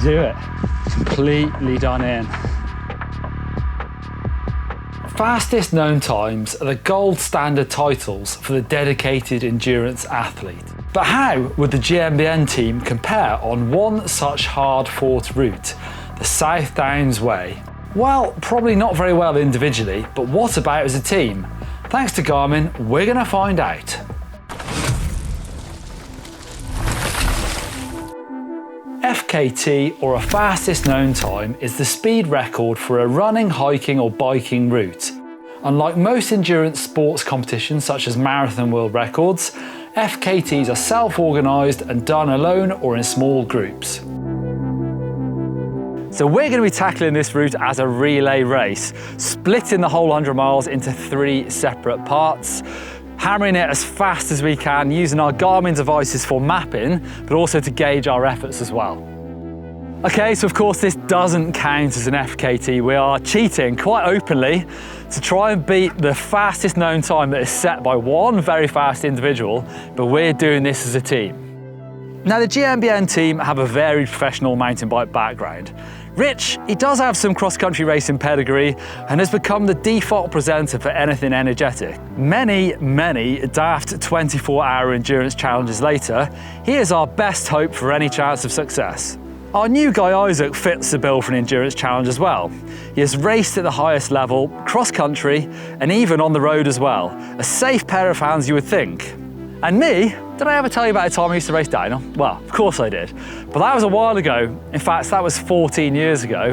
do it. Completely done in. Fastest known times are the gold standard titles for the dedicated endurance athlete. But how would the GMBN team compare on one such hard-fought route, the South Downs Way? Well, probably not very well individually, but what about as a team? Thanks to Garmin, we're going to find out. FKT, or a fastest known time, is the speed record for a running, hiking or biking route. Unlike most endurance sports competitions such as marathon world records, FKTs are self-organised and done alone or in small groups. So we're going to be tackling this route as a relay race, splitting the whole 100 miles into 3 separate parts, hammering it as fast as we can, using our Garmin devices for mapping, but also to gauge our efforts as well. Okay, so of course this doesn't count as an FKT. We are cheating quite openly to try and beat the fastest known time that is set by one very fast individual, but we're doing this as a team. Now the GMBN team have a very professional mountain bike background. Rich, he does have some cross-country racing pedigree and has become the default presenter for anything energetic. Many daft 24-hour endurance challenges later, he is our best hope for any chance of success. Our new guy Isaac fits the bill for an endurance challenge as well. He has raced at the highest level, cross-country, and even on the road as well. A safe pair of hands, you would think. And me, did I ever tell you about a time I used to race downhill? Well, of course I did. But that was a while ago. In fact, that was 14 years ago.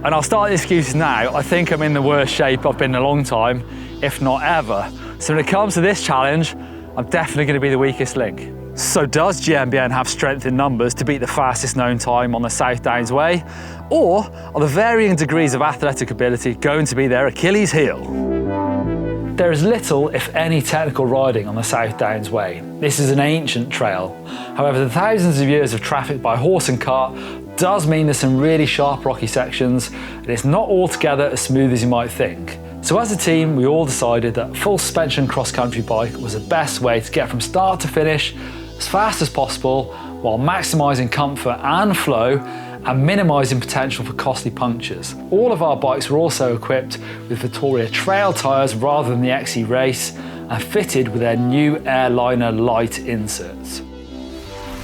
And I'll start the excuses now. I think I'm in the worst shape I've been in a long time, if not ever. So when it comes to this challenge, I'm definitely going to be the weakest link. So does GMBN have strength in numbers to beat the fastest known time on the South Downs Way? Or are the varying degrees of athletic ability going to be their Achilles heel? There is little, if any, technical riding on the South Downs Way. This is an ancient trail. However, the thousands of years of traffic by horse and cart does mean there's some really sharp rocky sections, and it's not altogether as smooth as you might think. So as a team, we all decided that full suspension cross-country bike was the best way to get from start to finish as fast as possible, while maximising comfort and flow and minimising potential for costly punctures. All of our bikes were also equipped with Vittoria trail tyres rather than the XC Race and fitted with their new Airliner light inserts.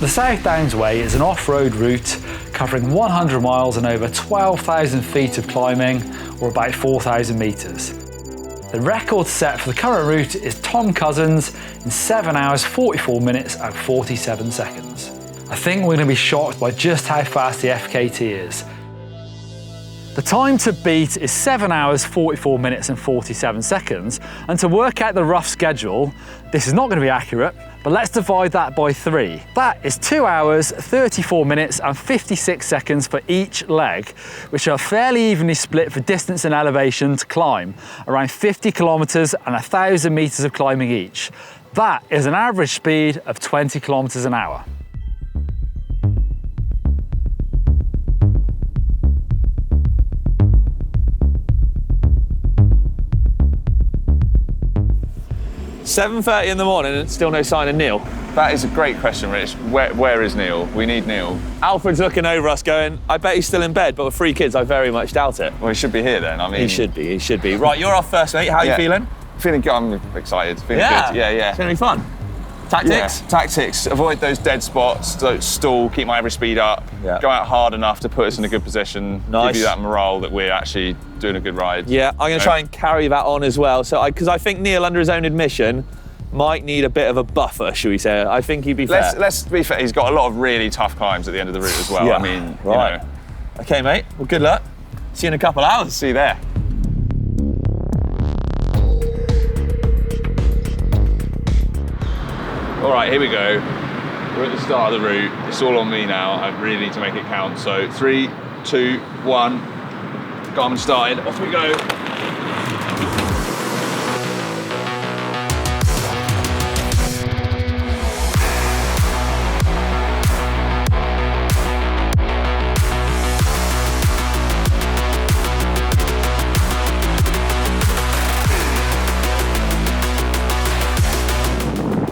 The South Downs Way is an off-road route covering 100 miles and over 12,000 feet of climbing, or about 4,000 metres. The record set for the current route is Tom Couzens in 7 hours, 44 minutes and 47 seconds. I think we're going to be shocked by just how fast the FKT is. The time to beat is 7 hours, 44 minutes and 47 seconds, and to work out the rough schedule, this is not going to be accurate, but let's divide that by 3. That is 2 hours, 34 minutes and 56 seconds for each leg, which are fairly evenly split for distance and elevation to climb, around 50 kilometres and 1,000 metres of climbing each. That is an average speed of 20 kilometres an hour. "7:30 in the morning and still no sign of Neil." That is a great question, Rich. Where is Neil? We need Neil. Alfred's looking over us going, "I bet he's still in bed," but with 3 kids, I very much doubt it. Well, he should be here then. I mean, he should be. Right, you're off first, mate. How are you feeling? Feeling good. I'm excited. Feeling good. Yeah. It's going to be fun. Tactics? Yeah. Tactics. Avoid those dead spots. Don't stall. Keep my average speed up. Yeah. Go out hard enough to put us in a good position. Nice. Give you that morale that we're actually doing a good ride. Yeah, I'm going to try and carry that on as well. So, because I think Neil, under his own admission, might need a bit of a buffer, should we say? I think he'd be fair. Let's be fair. He's got a lot of really tough climbs at the end of the route as well. Yeah. I mean, right. You know. Okay, mate. Well, good luck. See you in a couple of hours. See you there. All right, here we go. We're at the start of the route. It's all on me now. I really need to make it count. So 3, 2, 1. Garmin started. Off we go.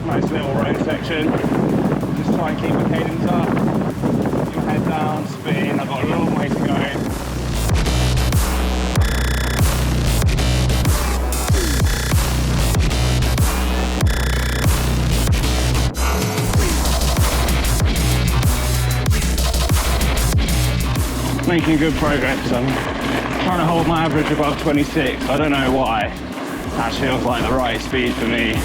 Nice little road section. Just try and keep the cadence up. Keep your head down, spin. making good progress. I'm trying to hold my average above 26. I don't know why. That feels like the right speed for me.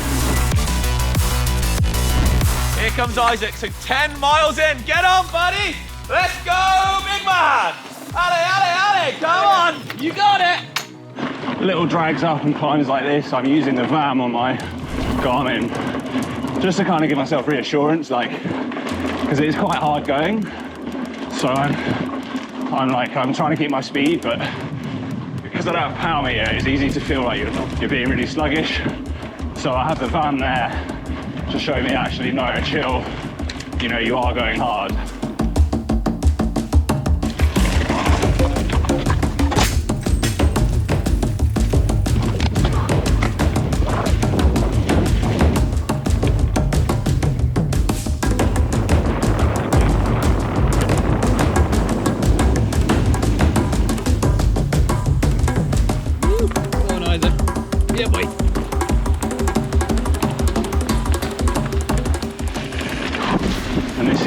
Here comes Isaac, so 10 miles in. Get on, buddy. Let's go, big man. Ale, come on. You got it. Little drags up and climbs like this, I'm using the VAM on my Garmin just to kind of give myself reassurance, like, because it's quite hard going. So I'm trying to keep my speed, but because I don't have power meter, it's easy to feel like you're being really sluggish. So I have the VAM there to show me actually, no, chill, you know, you are going hard.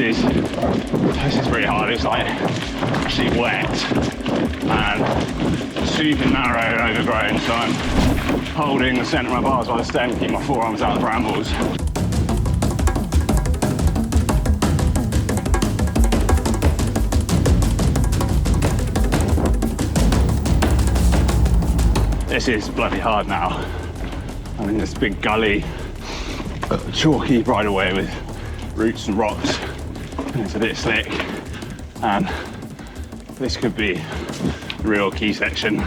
This is pretty hard. It's like actually wet and super narrow and overgrown, so I'm holding the centre of my bars by the stem, keep my forearms out of the brambles. This is bloody hard now. I'm in this big gully, chalky bridleway with roots and rocks. And it's a bit slick, and this could be a real key section.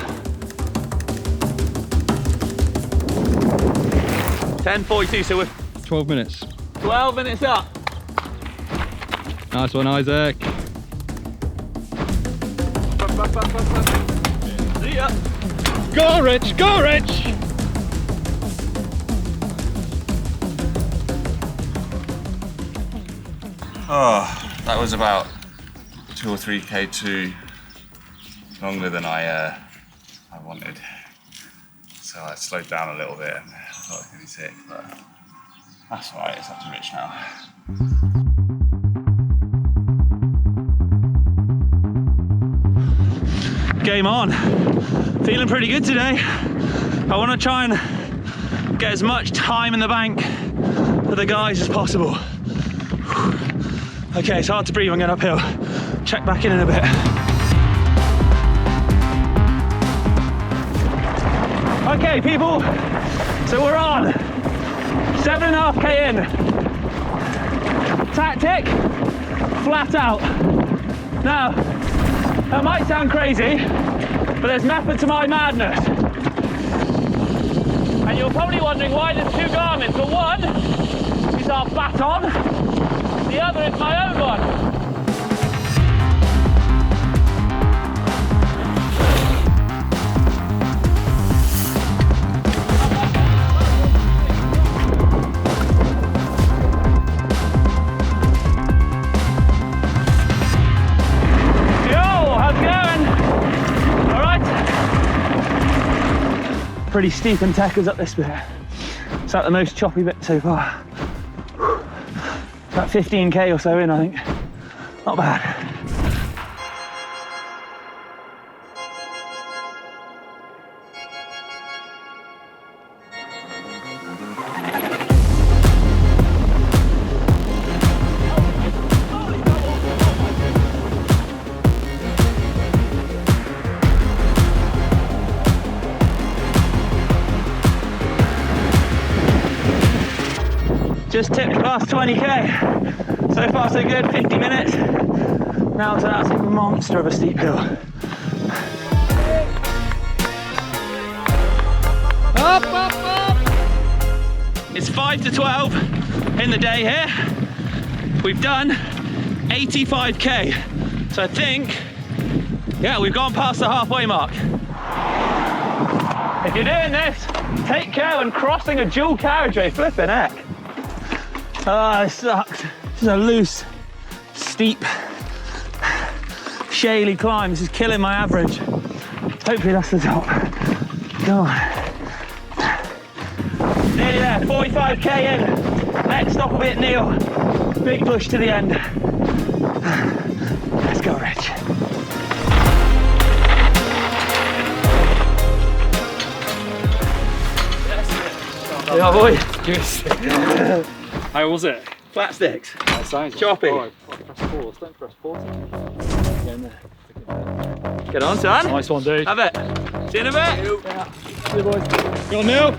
10:42, so we're 12 minutes. 12 minutes up. Nice one, Isaac. See ya. Go, Rich! Go, Rich! Oh, that was about 2 or 3k too longer than I wanted. So I slowed down a little bit and I thought I was going to be sick, but that's all right, it's up to Rich now. Game on. Feeling pretty good today. I want to try and get as much time in the bank for the guys as possible. Okay, it's hard to breathe, I'm going uphill. Check back in a bit. Okay, people, so we're on. 7.5k in. Tactic, flat out. Now, that might sound crazy, but there's method to my madness. And you're probably wondering why there's two Garmins. Well, one is our baton, the other is my own one. Pretty steep and techers up this bit. It's like the most choppy bit so far. About 15k or so in, I think. Not bad. Just tipped past 20k. So far so good, 50 minutes. Now to that monster of a steep hill. Up, up, up! It's 5 to 12 in the day here. We've done 85k. So I think, yeah, we've gone past the halfway mark. If you're doing this, take care when crossing a dual carriageway, flipping heck. Ah, this sucks. This is a loose, steep, shaly climb. This is killing my average. Hopefully that's the top. Come on. Nearly there, 45k in. Next stop will be at Neil. Big push to the end. Let's go, Rich. Yeah, boy. Give us. How was it? Flat sticks. That sounds Choppy. Right. Press pause. Don't press pause. Get in there. Get on, son. Nice one, dude. Have it. See you in a bit. Yeah. See you, boys. Go on, Neil.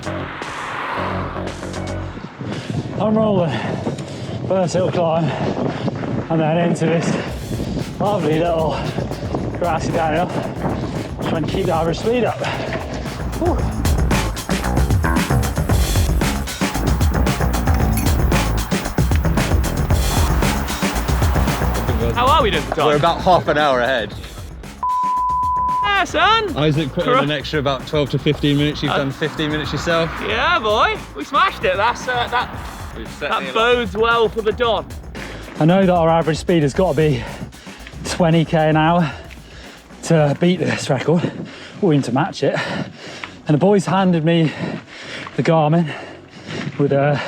I'm rolling. First little climb, and then into this lovely little grassy downhill. Trying to keep the average speed up. Whew. How are we doing for time? We're about half an hour ahead. Yeah, son. Isaac put in an extra about 12 to 15 minutes. You've done 15 minutes yourself. Yeah, boy. We smashed it. That bodes well for the Don. I know that our average speed has got to be 20k an hour to beat this record, or even to match it. And the boys handed me the Garmin with an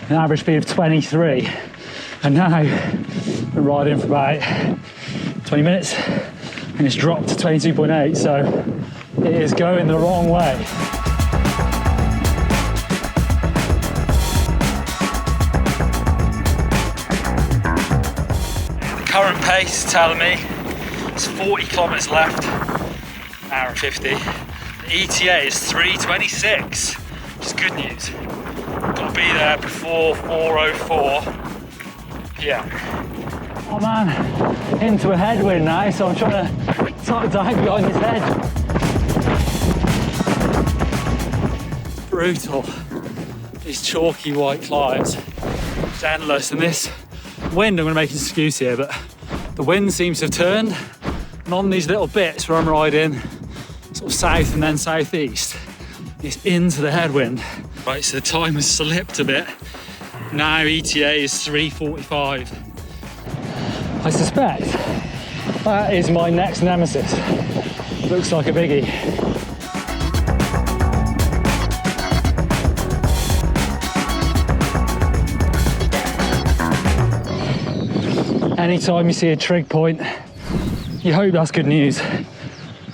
average speed of 23. And now we're riding for about 20 minutes and it's dropped to 22.8, so it is going the wrong way. The current pace is telling me it's 40 kilometers left, hour and 50. The ETA is 3:26, which is good news. Got to be there before 4:04 p.m. Oh man, into a headwind now, so I'm trying to dive behind this edge. Brutal. These chalky white climbs. It's endless, and this wind, I'm going to make an excuse here, but the wind seems to have turned, and on these little bits where I'm riding sort of south and then southeast, it's into the headwind. Right, so the time has slipped a bit. Now ETA is 3:45. I suspect that is my next nemesis. Looks like a biggie. Anytime you see a trig point, you hope that's good news.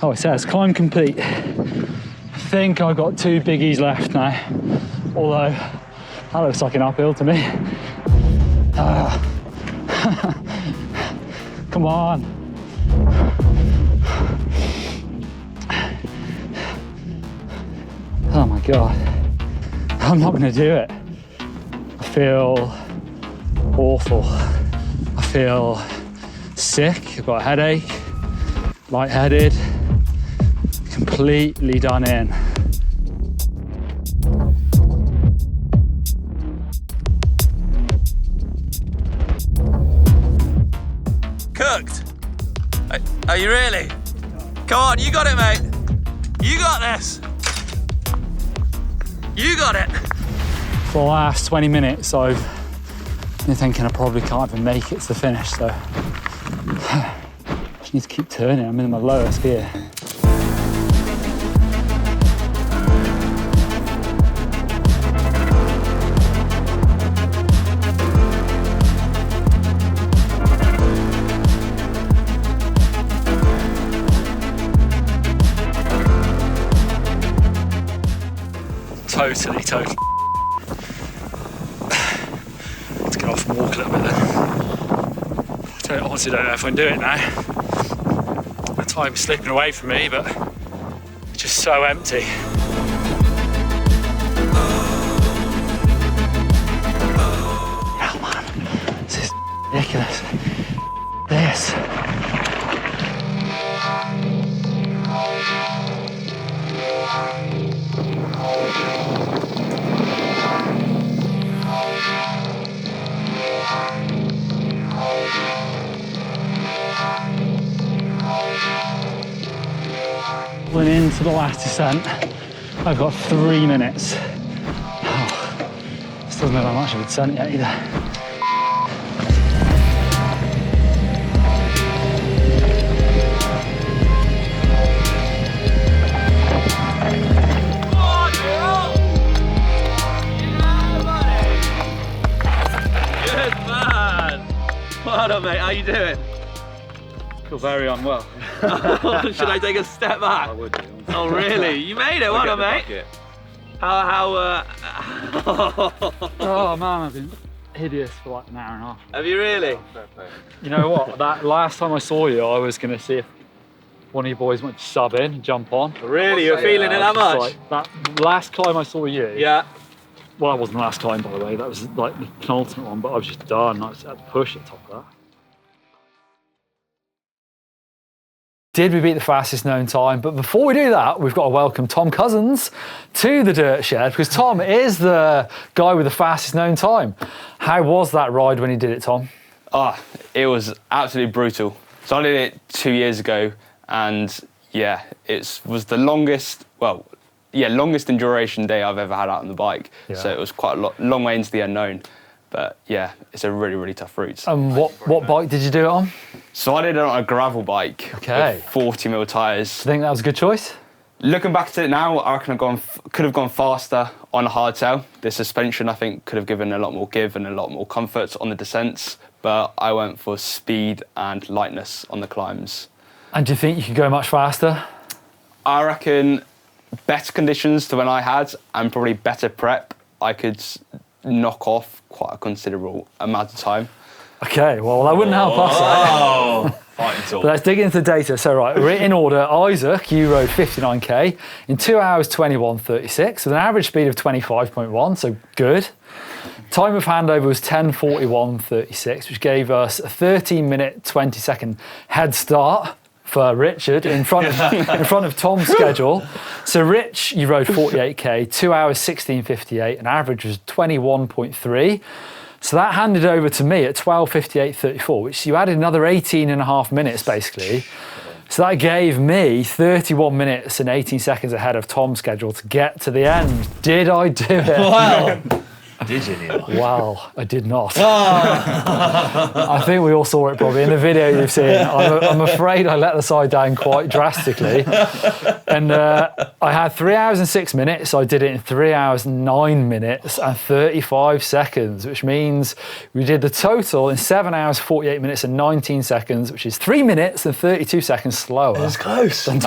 Oh, it says climb complete. I think I've got 2 biggies left now, although that looks like an uphill to me. Come on. Oh my God. I'm not gonna do it. I feel awful. I feel sick, I've got a headache, lightheaded, completely done in. Cooked. Are you really? Come on, you got it, mate. You got this. You got it. For the last 20 minutes, I've been thinking I probably can't even make it to the finish, so I just need to keep turning. I'm in my lowest gear. Totally. Let's get off and walk a little bit then. I honestly don't know if I can do it now. The time's slipping away from me, but it's just so empty. Oh man, this is ridiculous. This. Pulling into the last descent, I've got 3 minutes. Oh, this doesn't look that much of a descent yet either. Good man. Well done, mate. How you doing? I feel very unwell. Should I take a step back? I would do. Oh, really? You made it. Well done, mate. Oh man, I've been hideous for like an hour and a half. Have you really? You know what? That last time I saw you, I was going to see if one of you boys wanted to sub in and jump on. Really? You're feeling it that much? Like, that last climb I saw you. Yeah. Well, that wasn't the last climb, by the way. That was like the penultimate one, but I was just done. I just had to push at the top of that. Did we beat the fastest known time? But before we do that, we've got to welcome Tom Couzens to the Dirt Shed, because Tom is the guy with the fastest known time. How was that ride when you did it, Tom? It was absolutely brutal. So I did it 2 years ago, and yeah, it was the longest in duration day I've ever had out on the bike. Yeah. So it was quite a long way into the unknown. But yeah, it's a really, really tough route. And what bike did you do it on? So I did it on a gravel bike with 40mm tyres. Do you think that was a good choice? Looking back at it now, I reckon could have gone faster on a hardtail. The suspension, I think, could have given a lot more give and a lot more comfort on the descents. But I went for speed and lightness on the climbs. And do you think you could go much faster? I reckon better conditions to when I had and probably better prep, I could knock off quite a considerable amount of time. Okay, well, that wouldn't help us. Fighting talk. But let's dig into the data. So, right, we're in order. Isaac, you rode 59k in 2 hours 21.36 with an average speed of 25.1, so good. Time of handover was 10:41.36, which gave us a 13-minute, 20-second head start for Richard in front of Tom's schedule. So Rich, you rode 48k, 2 hours 16.58, and average was 21.3. So that handed over to me at 12:58.34, which you added another 18 and a half minutes basically. So that gave me 31 minutes and 18 seconds ahead of Tom's schedule to get to the end. Did I do it? Wow. Did you, Neil? Well, I did not. I think we all saw it probably in the video you've seen. I'm afraid I let the side down quite drastically. And I had 3 hours and 6 minutes. I did it in 3 hours, 9 minutes and 35 seconds, which means we did the total in 7 hours, 48 minutes and 19 seconds, which is 3 minutes and 32 seconds slower. It was close. It's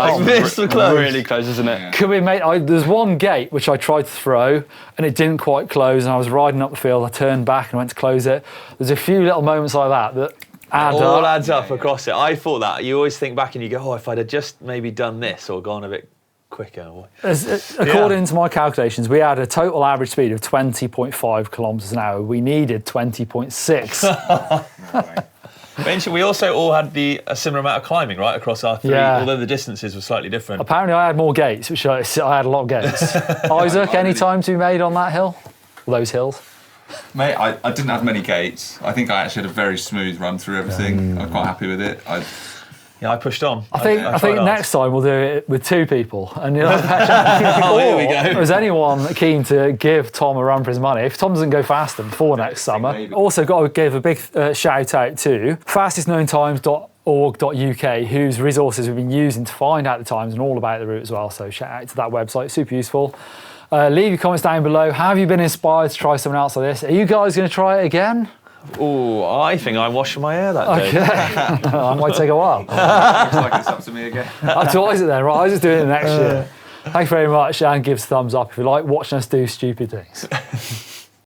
really close, isn't it? Yeah. Could we make? There's one gate which I tried to throw and it didn't quite close, and I was riding up the field. I turned back and went to close it. There's a few little moments like that add all up. adds up across it. I thought that. You always think back and you go, oh, if I'd have just maybe done this or gone a bit quicker. According to my calculations, we had a total average speed of 20.5 kilometres an hour. We needed 20.6. We also all had a similar amount of climbing, right, across our three, although the distances were slightly different. Apparently I had more gates, which I had a lot of gates. Isaac, any time to be made on that hill? Those hills? Mate, I didn't have many gates. I think I actually had a very smooth run through everything. I'm quite happy with it. I pushed on. I think next time we'll do it with two people. And here we go. Is anyone keen to give Tom a run for his money? If Tom doesn't go faster before next summer. Maybe. Also got to give a big shout out to fastestknowntimes.org.uk, whose resources we've been using to find out the times and all about the route as well. So shout out to that website, super useful. Leave your comments down below. Have you been inspired to try something else like this? Are you guys going to try it again? Oh, I think I'm washing my hair that day. Okay. That might take a while. Looks like it's up to me again. Up to Isaac then, right? Isaac's doing it next year. Thanks very much, and give us a thumbs up if you like watching us do stupid things.